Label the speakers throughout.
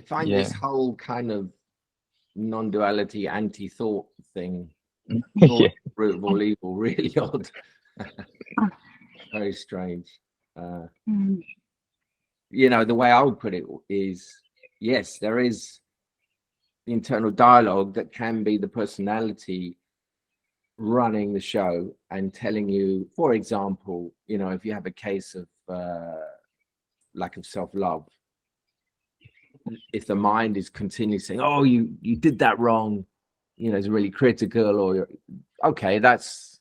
Speaker 1: I find
Speaker 2: Yeah.
Speaker 1: this whole kind of non-duality, anti-thought thing, thought
Speaker 2: Yeah.
Speaker 1: root of all evil, really odd. Very strange. Uh,
Speaker 3: Mm.
Speaker 1: the way I would put it is, yes, there is the internal dialogue that can be the personality running the show and telling you, for example, if you have a case of lack of self-love, if the mind is continually saying, oh, you did that wrong, it's really critical, or okay, that's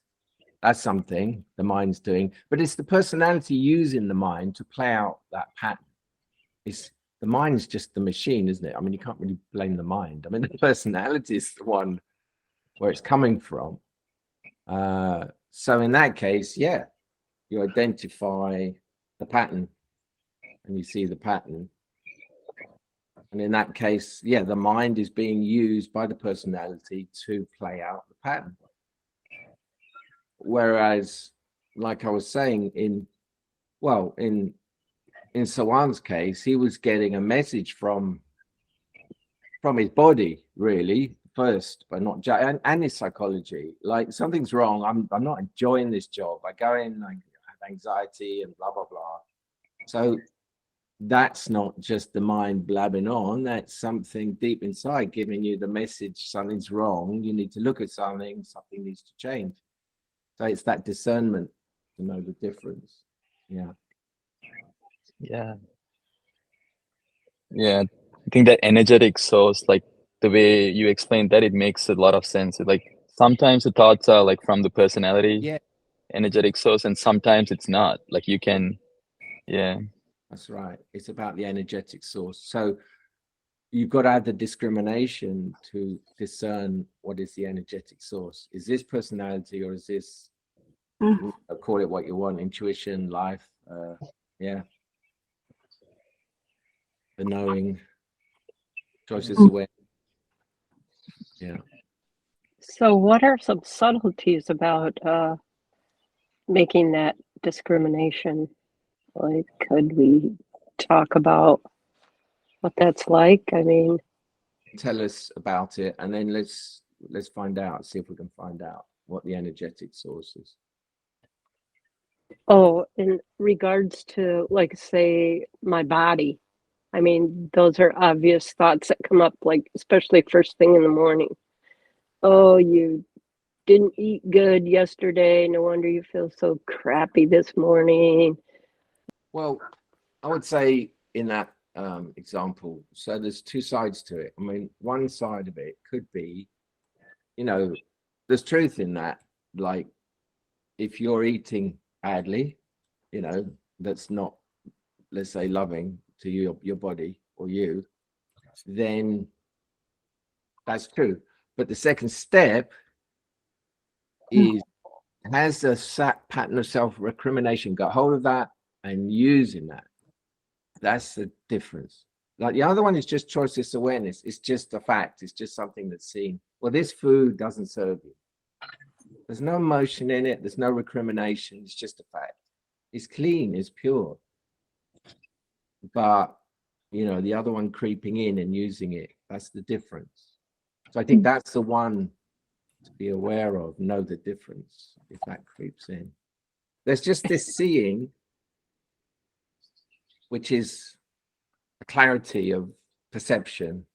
Speaker 1: something the mind's doing, but it's the personality using the mind to play out that pattern. It's the mind's just the machine, isn't it? I mean, you can't really blame the mind. I mean, the personality is the one where it's coming from. So in that case, yeah, you identify the pattern and you see the pattern. And in that case, yeah, the mind is being used by the personality to play out the pattern. Whereas, like I was saying, in Sawan's case, he was getting a message from his body, really, first, but not just, and his psychology. Like, something's wrong. I'm not enjoying this job. I go in, I have anxiety and blah blah blah. So that's not just the mind blabbing on. That's something deep inside giving you the message: something's wrong. You need to look at something. Something needs to change. So it's that discernment to know the difference. Yeah.
Speaker 2: Yeah. Yeah. I think that energetic source, like the way you explained that, it makes a lot of sense. Like sometimes the thoughts are like from the personality,
Speaker 1: Yeah,
Speaker 2: energetic source, and sometimes it's not. Like you can, yeah.
Speaker 1: that's right. It's about the energetic source. So you've got to have the discrimination to discern what is the energetic source. Is this personality, or is this,
Speaker 3: Mm.
Speaker 1: call it what you want, intuition, life? Yeah, the knowing, choices away. Yeah.
Speaker 3: So, what are some subtleties about making that discrimination? Like, could we talk about what that's like? I mean,
Speaker 1: Tell us about it, and then let's find out. See if we can find out what the energetic source is.
Speaker 3: oh, in regards to, like, say, my body, I mean, those are obvious thoughts that come up, like, especially first thing in the morning. Oh, you didn't eat good yesterday. No wonder you feel so crappy this morning.
Speaker 1: Well, I would say in that example, so there's two sides to it. I mean, one side of it could be, there's truth in that. Like, if you're eating badly, that's not, let's say, loving to your body or you, then that's true. But the second step is, has a pattern of self-recrimination got hold of that and using that? That's the difference. Like, the other one is just choiceless awareness. It's just a fact. It's just something that's seen. Well, this food doesn't serve you. There's no emotion in it. There's no recrimination. It's just a fact. It's clean. It's pure. But, the other one creeping in and using it, that's the difference. So I think that's the one to be aware of, know the difference if that creeps in. There's just this seeing, which is a clarity of perception,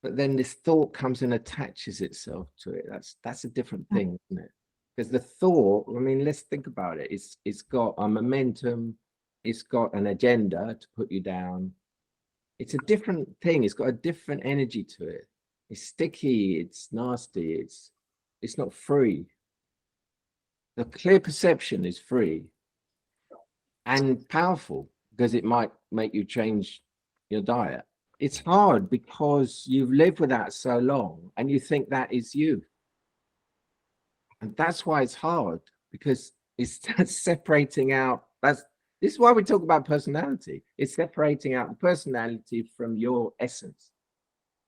Speaker 1: but then this thought comes and attaches itself to it. That's a different thing, isn't it? Because the thought, I mean, let's think about it. It's got a momentum, it's got an agenda to put you down. It's a different thing. It's got a different energy to it. It's sticky, it's nasty, it's not free. The clear perception is free and powerful because it might make you change your diet. It's hard because you've lived with that so long and you think that is you. And that's why it's hard, because it's separating out. This is why we talk about personality. It's separating out the personality from your essence.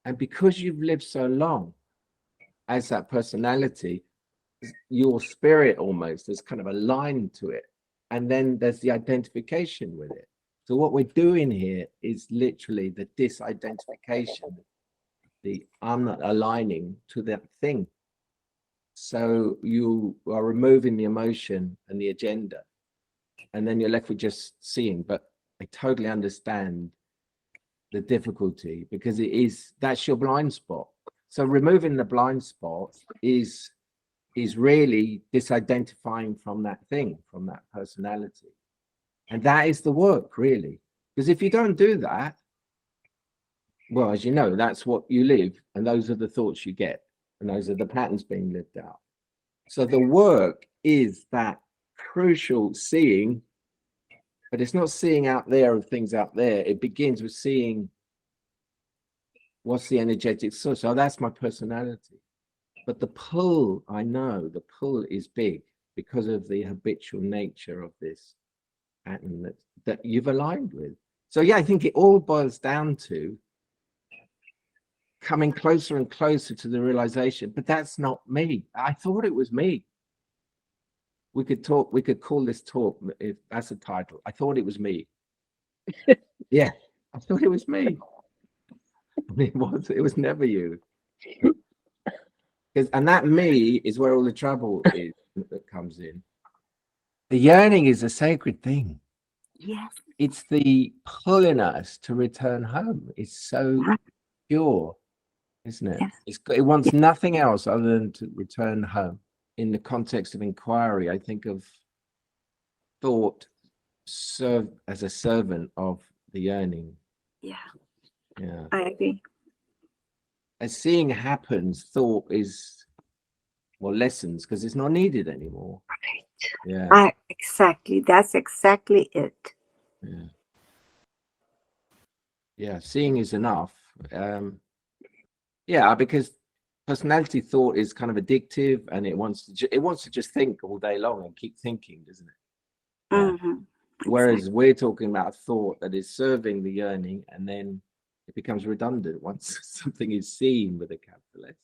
Speaker 1: And because you've lived so long as that personality, your spirit almost is kind of aligned to it. And then there's the identification with it. So what we're doing here is literally the disidentification, the I'm not aligning to that thing. So you are removing the emotion and the agenda, and then you're left with just seeing. But I totally understand the difficulty, because that's your blind spot. So removing the blind spot is really disidentifying from that thing, from that personality. And that is the work, really. Because if you don't do that, well, as you know, that's what you live, and those are the thoughts you get, and those are the patterns being lived out. So the work is that crucial seeing, but it's not seeing out there of things out there. It begins with seeing what's the energetic source. So that's my personality. But the pull, I know the pull is big because of the habitual nature of this pattern that you've aligned with. So yeah, I think it all boils down to coming closer and closer to the realization, but that's not me. I thought it was me. We could call this talk, if that's a title. I thought it was me. Yeah, I thought it was me. It was never you. And that me is where all the trouble is that comes in. The yearning is a sacred thing.
Speaker 4: Yes.
Speaker 1: It's the pulling us to return home. It's so pure, isn't it?
Speaker 4: Yes.
Speaker 1: It wants nothing else other than to return home. In the context of inquiry, I think of thought serve as a servant of the yearning.
Speaker 4: Yeah.
Speaker 1: Yeah.
Speaker 4: I agree.
Speaker 1: As seeing happens, thought is, well, lessens because it's not needed anymore.
Speaker 4: Right.
Speaker 1: Yeah.
Speaker 4: Exactly. That's exactly it.
Speaker 1: Yeah. Yeah. Seeing is enough. Yeah, because personality thought is kind of addictive, and it wants to just think all day long and keep thinking, doesn't it?
Speaker 4: Mm-hmm.
Speaker 1: Whereas
Speaker 4: Exactly.
Speaker 1: we're talking about a thought that is serving the yearning, and then it becomes redundant once something is seen with a capital S.